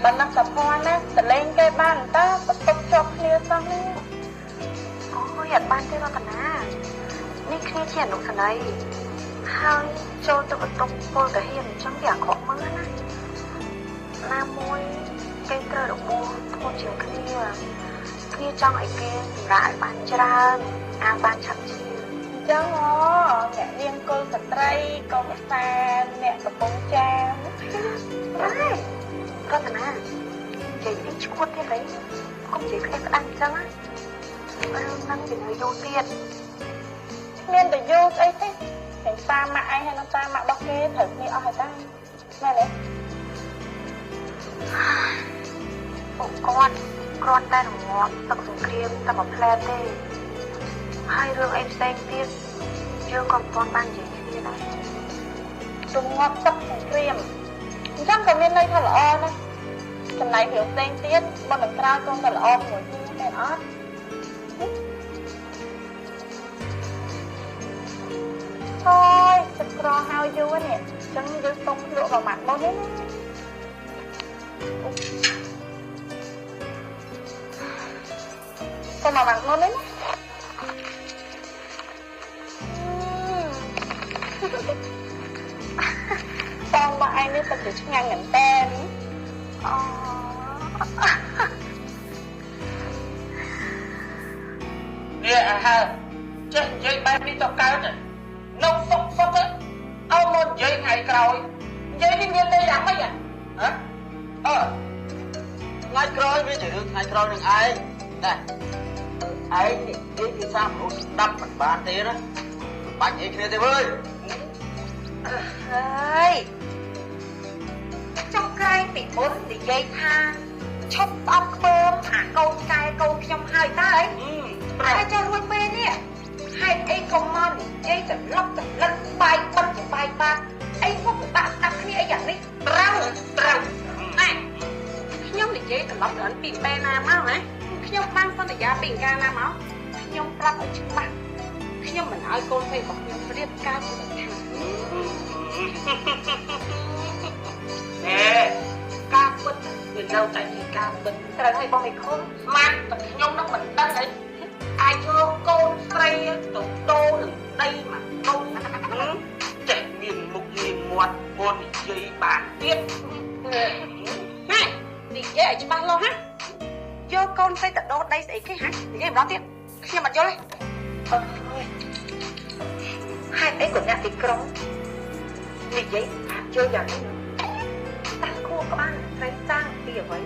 bạn nắp sập hoa nè để lên cái bàn ta bật tục cho kia xong đi ôi nhật ban thế đó cả naนี่คือเขียนลงสนายให้โจตัวตรงโปรแต่เห็นจังอย่างของมือนะหน้ามวยเกย์เตอร์ดอกบัวพูดเฉียงkiaจังไอ้เกย์รายบ้านจรานอาบ้านชัดเจนจังอ๋อแม่เลี้ยงโกสตรีโกแฟนแม่กับปงแจมได้ก็แต่นะเจ๊นี่ชวนที่ไหนก็เจ๊แค่อันจังอะนั่งอยู่ในยูเตียนmiền từ vô ấy thế hình ta mạ ai hay nó ta mạ bọc kia thử đi ở hải ta nghe đấy องค์กรกรอนได้หรืองอตักสงครามแต่แบบแพร่เต้ให้เรื่องไอ้แซงเตี้ยเยอะกว่าตอนบ้านใหญ่ที่ได้ trung ngọt tóc sùng kriêm chắc còn miền đây thật là o này phần này hiểu tên tiết bọn mình trao con thật là o của như thế đó thôi thật cò hao vui nè chân dưới tung lụa vào mặt món đấy con mà mặt món đấy con mà ai biết tập được ngang ngẩn tên nè ha chân dây bay đi tao cao này nông phốc phốc á ao một dây ngày rồi dây đi miền đây làm mấy à hả ngày rồi bây giờ ngày rồi đừng ai nè ai dây đi sao một đâm mình bàn thế đó bạn dây kia thế ơi ơi trong cái bị bốn thì dây tha chốc ốc bơm hả câu cay câu trong hai ta ấy ai cho luôn bên nè hai anh công mon dâyจะล็อกจะลั่นใบปั้นจะใบบ้านไอ้พวกบ้าตักนี่ไอ้อย่างนี้เราไอ้ខ្ញុំនិយាយត្រឡប់ដល់ពីបែណាមកណាខ្ញុំបានសន្យាពីកាលណាមកខ្ញុំប្រាប់ឲ្យច្បាស់ខ្ញុំមិនឲ្យកូនស្រីរបស់ខ្ញុំរៀបការជាមួយថាnè ca binh người đâu tại vì ca binhត្រូវឲ្យបងឯខុស mà nhông nó mình đang thấy ai cho con cây tụ đô đừng đây mà không chạy miền một miền ngoặt con dây bản tiết nàyនិយាយឲ្យច្បាស់លាស់ណាយកកូនស្រីទៅដោដីស្អីគេហ่ะនិយាយម្ដងទៀតខ្ញុំអត់យល់ទេហេតុអីក៏អ្នកទីក្រុងនិយាយយកយ៉ាងនេះតាគួរក្បាលស្រីសាំងពីអ្វី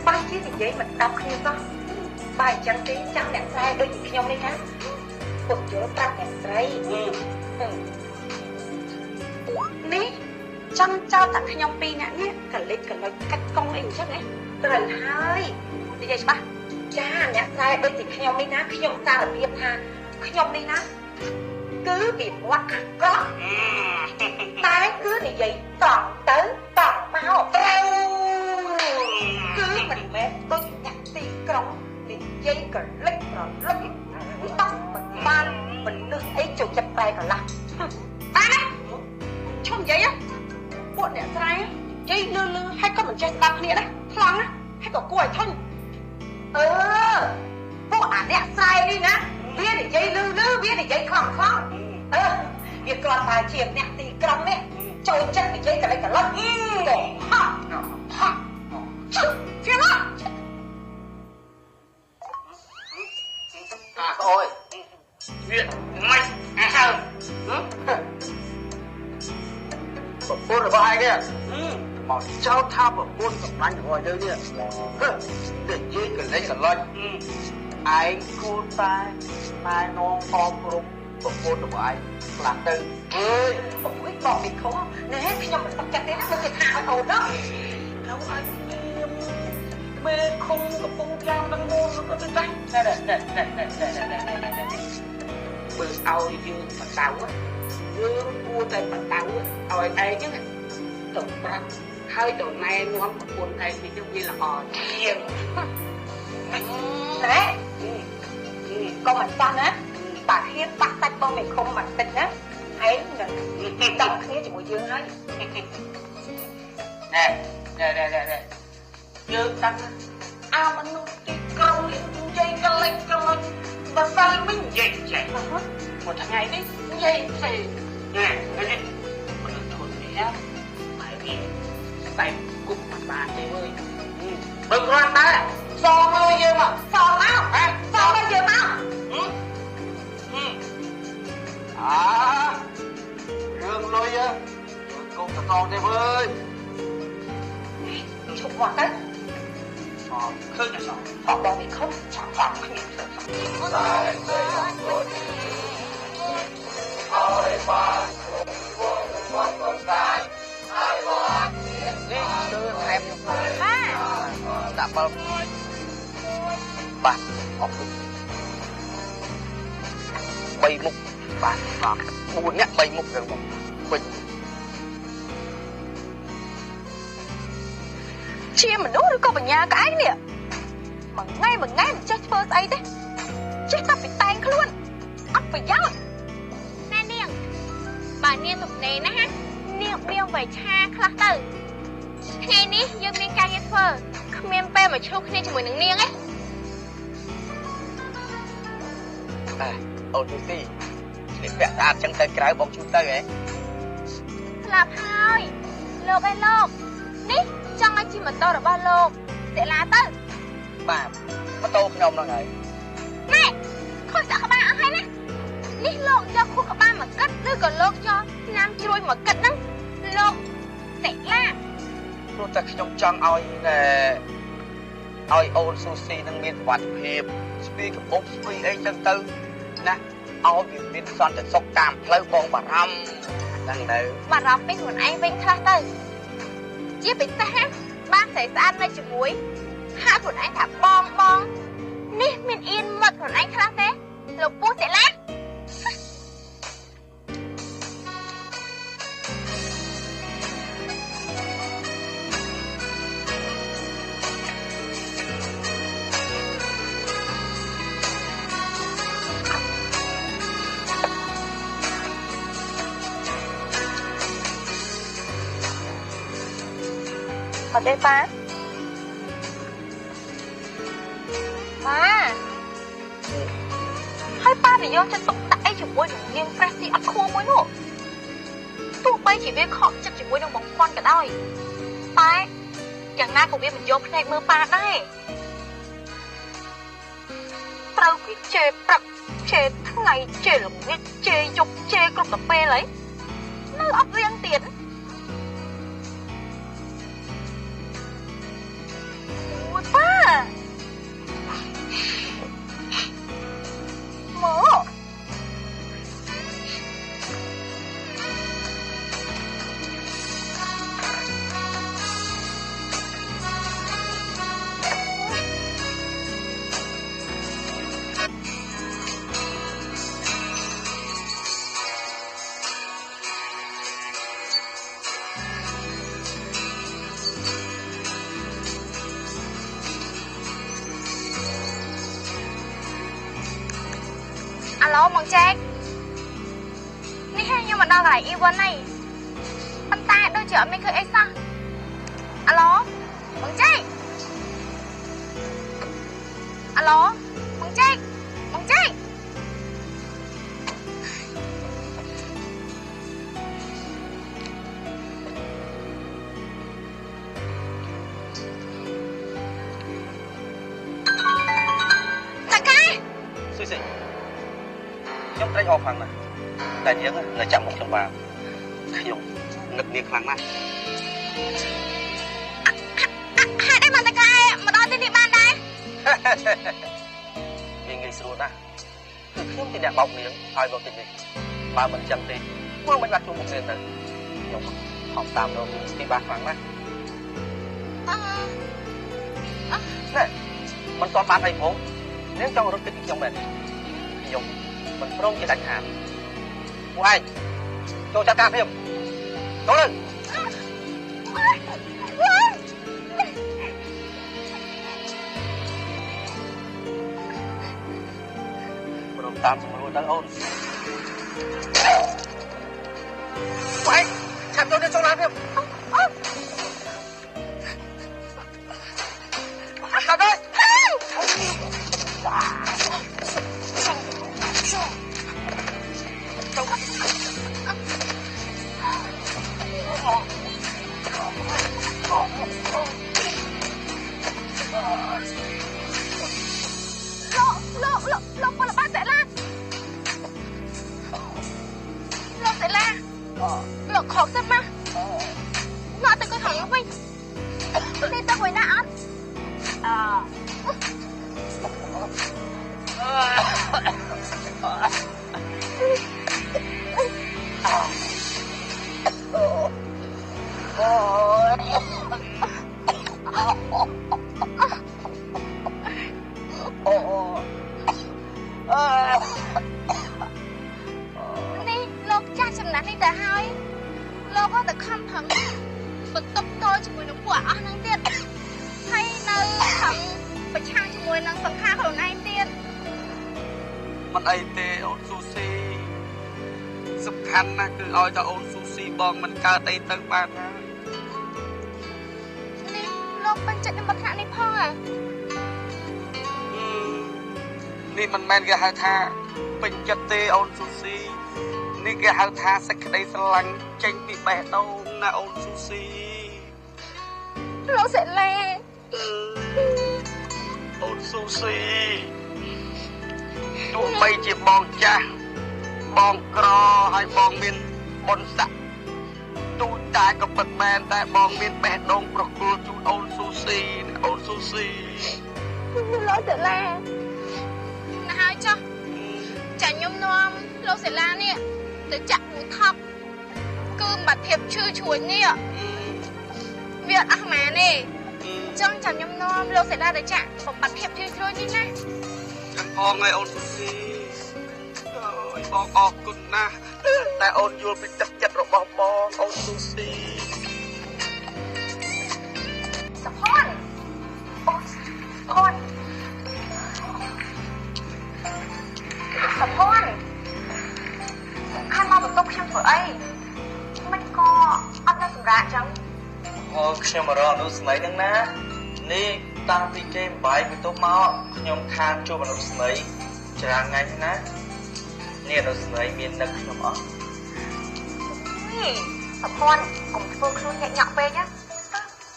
បើជានិយាយមិនដល់គ្នាសោះបើអញ្ចឹងទេចាំអ្នកស្រីដូចជាខ្ញុំនេះណាពុកយល់ប្រាប់អ្នកស្រីនេះចាំចោលតែខ្ញុំពីរអ្នកនេះកលិចកលុចកាត់កង់អីអញ្ចឹងណាត្រូវហើយនិយាយច្បាស់ចាអ្នកស្រីដូចជាខ្ញុំនេះណាខ្ញុំសារភាពថាខ្ញុំនេះណាគឺពីវត្តអាក្រក់តែគឺនិយាយត្រង់ទៅត្រង់មកត្រូវគឺមិនមែនដូចអ្នកទីក្រុងនិយាយកលិចប្រលឹកតោះមិនបានមនុស្សអីចូលចិត្តបែកកន្លះបានទេឈប់និយាយពួកអ្នកស្រីនិយាយលឺហើយក៏មិនចេះស្ដាប់គ្នាដែរខ្លាំងណាហើយក៏គួរឲ្យធុញពួកអាអ្នកស្រីនេះណាវានិយាយលឺវានិយាយខ្លាំងវាគ្រាន់តែជាអ្នកទីក្រុងនេះចូលចិត្តនិយាយកលិចកលិចទៅហ่ะជិះជិះមកthôi chuyện mạnh hơn bột bột là bao ai kia mà cháu tha bột bột gặp đánh rồi đây đi để chơi cái lấy cái lôi ai cô ta tai non con rụng bột bột là bao ai làm từ ơi ôi bỏ bị khó nè khi nhau mình tập chặt đấy nó thiệt hại ổn đó đâu anh mê không gặp bông trang đang mua nó có cái tay nè bự ao dương mặt tàu á dương mua tay mặt tàu á ao ai chứ tụi ra hơi tụi này ngon một buồn thầy thì giống như là hò chiên nè con mình sao á bà hiếp bắt tay con mình không mặt tình á ấy đọc kia chỉ một dương hết nè nè dương tăng ao mà nó cái câu dây cái lệch mà sao mình dậy chạy mà hết một thằng ngày đi dậy thì nè cái gì mình thôi đi ha phải đi tay cục mặt bàn đi ơi đừng có ăn ta so hơi gì mà so máu hả so bao nhiêu máu dương lôi á cùng cả con đi ơi chụp hoạt đấy khơi nhà sọ họ đang bị khóc họ không nhìn được đi đưa em đạp vào bạn học bay mục bạn và buồn nhắc bay mục rồi một bình chia mình nuốt có bằng nhà cái nè mà ngay mình chết first aid đấy chết ta bị tan luôn ấp phải giáo nè niềng bà niềng thuộc này nè ha niềng miêu về cha khắc tử ngày ní dương miên ca nghiệt phơ không miên pe mà chúc nên cho mình đừng niềng ấy ôi chú si để vẽ ra chân tay cái bóng chú tay ấy là thôi lột ai lột ní trong anh chỉ mà to là bao lột sẽ lá tư bà mà tô cái nông nó này nè không sợ các bạn hay nè ní lột cho khu các bạn mà cất đưa còn lột cho nam chui mà cất đó lột sẽ lá luôn ta trong chân oi nè oi ôn sushi năng miên hoạt hiệp speak of free ấy chân tư nè oi bị miên son để sốc tam lấy bông bà râm đang đấy bà rọc bên nguồn anh vinh khá tư chia bị ta ba sẽ ăn nơi chừng muối hạ nguồn anh thả bong ní mình yên mật nguồn anh khá thế lục bút sẽ lá ở đây ba hai ba thì do cho tụng tại chỉ muốn đừng niêm presi ắt khô mới nổ tụ bay chỉ biết khó chắc chỉ muốn đừng bóng con cả đôi ba chẳng na cũng biết mình vô này mơ ba đây tao cái chê bạc chê thằng này chê là biết chê dục chê cục cà phê lấy nó ấp riêng tiền ôi ba mở alo mong Jack ní hay nhưng mà đâu lại event này anh ta đôi chợ mình khơi ấy sao alo mong Jack alo mong Jack nhóm trách ho khoằng này đại nhớ người chạm một trong bà dùng ngực miệng khoằng này hai em mà cái mà đo trên địa bàn đây vì người xưa ta không thì đẹp bọc miệng ai vào tình gì mà mình chẳng thì vừa mình đặt chung một tiền này dùng học tam đâu thì ba khoằng này này mình còn bán thành phố nếu cho nó tính trong mình dùng mình không chỉ đánh hàng của anh cho cha can thêm cho lên mình tam xong rồi đang ôn của anh chạm cho lên cho làm thêm បាត់ហើយលោកពលបានតែឡាលោកតែឡាលោកខកសិនមកមកទៅគាត់ហងវិញនេះទៅវិញណាអត់នេះលោកចាស់ចំណាស់នេះទៅហើយលោកក៏ទៅខំប្រឹងបន្ទប់តល់ជាមួយនឹងពួកអស់ហ្នឹងទៀតហើយនៅខំប្រឆាំងជាមួយនឹងសង្ខារខ្លួនឯងទៀតមិនអីទេអូនស៊ូស៊ីសំខាន់ណាស់គឺឲ្យតែអូនស៊ូស៊ីបងមិនកើតអីទៅបានហើយនេះលោកពេញចិត្តនឹងបទថ្នាក់នេះផងនេះមិនមែនគេហៅថាពេញចិត្តទេអូនស៊ូស៊ីនេះគេហៅថាសេចក្តីស្រឡាញ់ចេញពីបេះដូងណាអូនស៊ូស៊ីលោកសេលេអូនស៊ូស៊ីទោះបីជាបងចាស់បងក្រហើយបងមានបុណ្យស័ក្តិទូចតាក៏ពិតមែនតែបងមានបេះដូងប្រគល់ជូនអូនស៊ូស៊ីអូនស៊ូស៊ីលោកសេលេណាហើយចុះចាខ្ញុំនាំលោកសេឡានេះទៅចាក់មួយថប់គឺបាត់ភាពឈឺឈួននេះវាអស់ម៉ានេះចង់ចាំខ្ញុំនាំលោកសេឡាទៅចាក់បំបត្តិភាពឈឺឈួននេះណាចាំផងហើយអូនស៊ូស៊ីអើយបងអរគុណណាស់តែអូនយល់ពីទឹកចិត្តរបស់បងអូនស៊ូស៊ីសុផាន់អូខនសុផាន់ខាងមកបន្ទប់ខ្ញុំធ្វើអីមិនក៏អត់ទៅសម្រាប់ចឹងអូខ្ញុំមករកអនុស្មីហ្នឹងណានេះតាំងពីគេបាយបន្ទប់មកខ្ញុំខានជួបអនុស្មីច្រើនថ្ងៃណានេះអនុស្មីមាននឹកខ្ញុំអត់សុផាន់កុំធ្វើខ្លួនញាក់ញាក់ពេកណា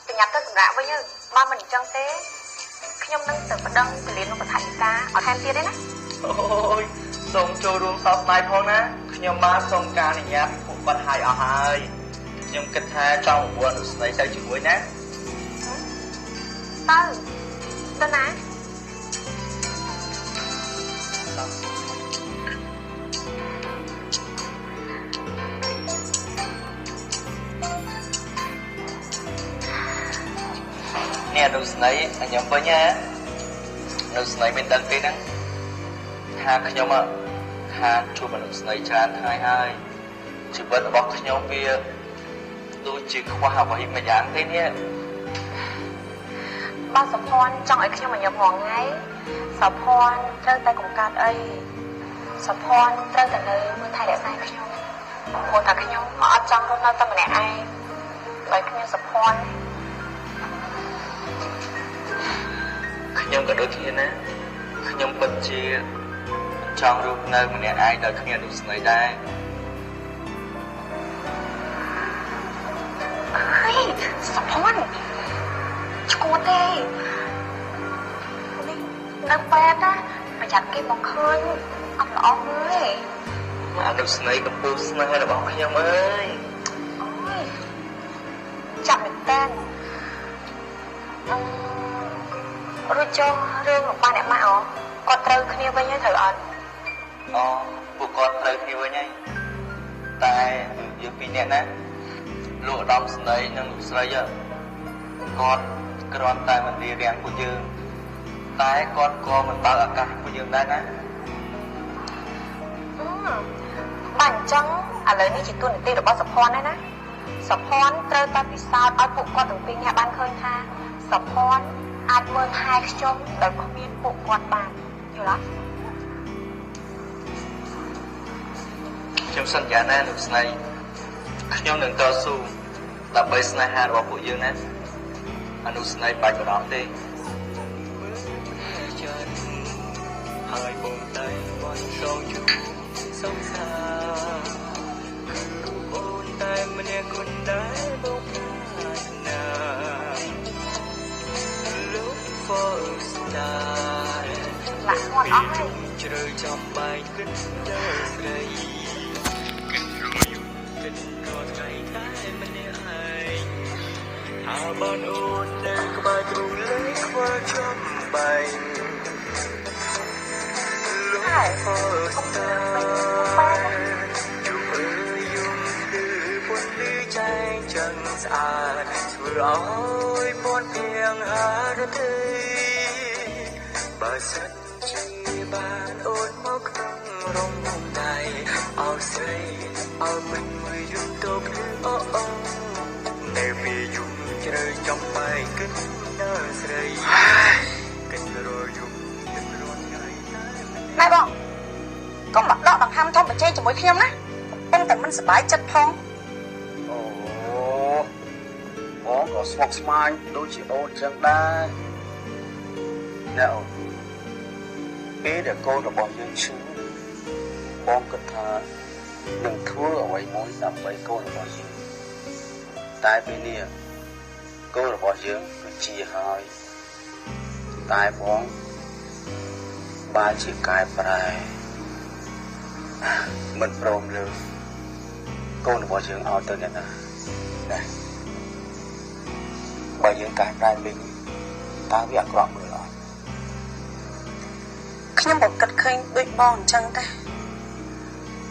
ប្រញាប់ទៅសម្រាប់វិញបើមិនអញ្ចឹងទេខ្ញុំនឹងទៅប្តឹងពលានលោកប្រធានយិកាអត់ថែមទៀតទេណាអូយសូមចូលរួមសោកស្ដាយផងណាខ្ញុំបានសូមការអនុញ្ញាតពីពួកបាត់ហើយអស់ហើយខ្ញុំគិតថាចង់អនុស្មីទៅជាមួយណាទៅណានេះអនុស្មីខ្ញុំវិញណាអនុស្មីមានដឹងទេហ្នឹងថាខ្ញុំខានជួបអនុស្មីច្រើនថ្ងៃហើយជីវិតរបស់ខ្ញុំវាដូចជាខ្វះអ្វីមួយយ៉ាងទេនេះបើសុផាន់ចង់ឲ្យខ្ញុំញញឹមរងថ្ងៃសុផាន់ត្រូវតែកុំកាត់អីសុផាន់ត្រូវតែនៅមើលថែរក្សាខ្ញុំព្រោះតែខ្ញុំអត់ចង់រស់នៅតែម្នាក់ឯងដោយគ្មានសុផាន់ខ្ញុំក៏ដូចគ្នាណាខ្ញុំពិតជាចង់រស់នៅម្នាក់ឯងដោយគ្មានអនុស្មីដែរអើយសុផាន់ឈួតទេនេះនៅពេទ្យណាប្រយ័ត្នគេមកឃើញអត់ល្អទេអនុស្មីកំពុងស្នេហ៍របស់ខ្ញុំអើយអូយចាប់មែនតើរួចចុះរឿងរបស់អ្នកម៉ាក់គាត់ត្រូវគ្នាវិញហើយត្រូវអត់ពួកគាត់ត្រូវគ្នាវិញហើយតែយើងពីរនាក់ណាលោកឧត្តមស្នេហ៍និងលោកស្រីគាត់គ្រាន់តែមិនរៀបរៀងពួកយើងតែគាត់ក៏មិនបើកឱកាសពួកយើងដែរណាបាទអញ្ចឹងឥឡូវនេះជាទូនាទីរបស់សុផាន់ហើយណាសុផាន់ត្រូវតែពិសោធន៍ឲ្យពួកគាត់ទាំងពីរនាក់បានឃើញថាសុផាន់អាចមើលថែខ្ញុំដោយគ្មានពួកគាត់បានយល់ទេខ្ញុំសន្យាណាលោកស្នេហ៍ខ្ញុំនឹងតស៊ូដើម្បីស្នេហារបស់ពួកយើងណាអនុស្នេហ៍បាច់បារម្ភទេ hai bông tay quan song chú sông xa ôn tay mà nè con đái bông nàng lúc for star trời trong bài kinh đời đây kinh rồi ngày thái mà nè ai hà ban ôn đang có bài trù lấy qua trong bài for star chụp dung từ buồn lưu trái chẳng xa vừa ôi buồn phiền hà đất tươi bà sân chi bàn ôn mốc không rong đài ao xây ao mình người dung tô cứ ô ô này vì dung trời trong bài kinh nơ sợi kinh rồi dung kinh rồi ngày nè bọn có mặt đọ đằng ham thông mà chơi cho mỗi khiណាôngតែមិនសប្បាយចិត្តផងអូបងក៏ស្មុគស្មាញដូចជាអូនចឹងដែរណែអូនពេលដែលកូនរបស់យើងឈឺបងគិតថានឹងធ្វើអ្វីមួយដើម្បីកូនរបស់យើងតែពេលនេះកូនរបស់យើងគឺជាហើយតែបងបានជាកែប្រែមិនព្រមលើកូនរបស់យើងឲ្យទៅអ្នកណាណាបើយើងកែប្រែវិញតើវាអាក្រក់មើលអត់ខ្ញុំក៏គិតឃើញដូចបងអញ្ចឹងដែរ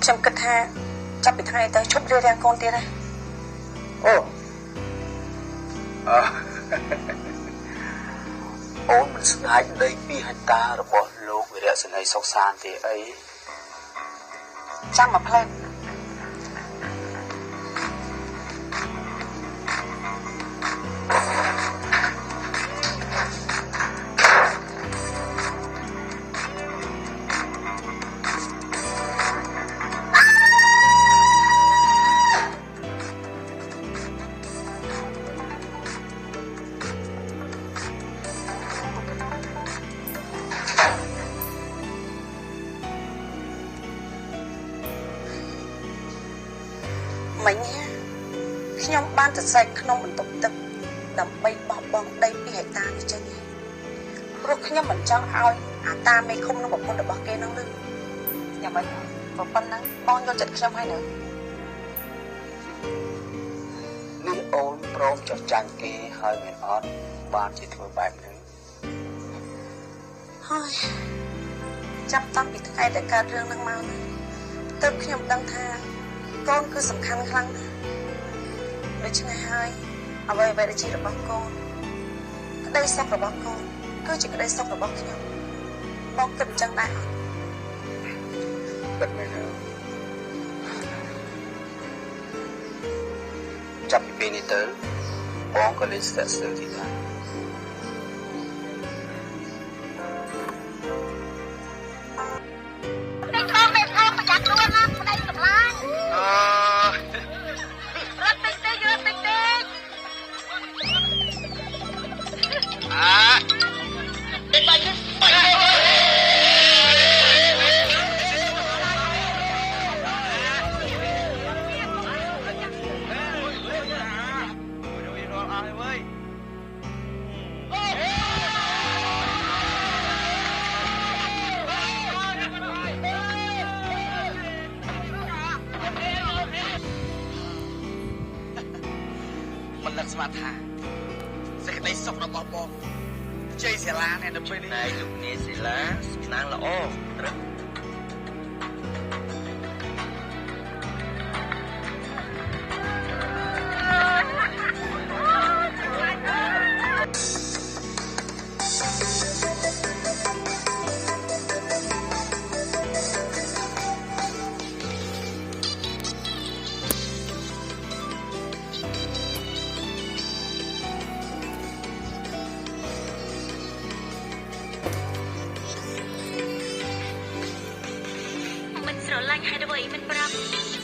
ខ្ញុំគិតថាចាប់ពីថ្ងៃទៅឈប់រៀបរៀងកូនទៀតហើយអូអូនមិនស្ដាយដីពីហិតារបស់លោកវិរៈសេនីសុកសានទេអីចាំមកផ្លែមិញខ្ញុំបានសរសេរក្នុងបន្ទប់ទឹកដើម្បីបោះបង់ដី2ហិកតានេះចេញព្រោះខ្ញុំមិនចង់ឲ្យអាតាមេឃុំនឹងប្រពន្ធរបស់គេនឹងលឺយ៉ាងម៉េចប៉ុណ្ណឹងបងយកចិត្តខ្ញុំហើយនៅនេះអូនព្រមចោះចាញ់គេហើយមិនអត់បានជាធ្វើបែបនេះហើយចាប់តាំងពីថ្ងៃដែលកើតរឿងនឹងមកនេះទើបខ្ញុំដឹងថាកូនគឺសំខាន់ខ្លាំងណាស់ដូច្នេះហើយអ្វីៗដែលជារបស់កូនក្តីសុខរបស់កូនគឺជាក្តីសុខរបស់ខ្ញុំបងគិតអញ្ចឹងដែរអត់គិតមែនទេចាប់ពីពេលនេះទៅបងក៏លេងស្ទាក់ស្ទើរទីដែរលឹកស្មាថាសេចក្តីសុខរបស់បងជ័យសាលានេះនៅពេលនេះលោកនាយសាលាស្នាងល្អត្រឹមស្រឡាញ់ហេតុអ្វីមិនប្រាប់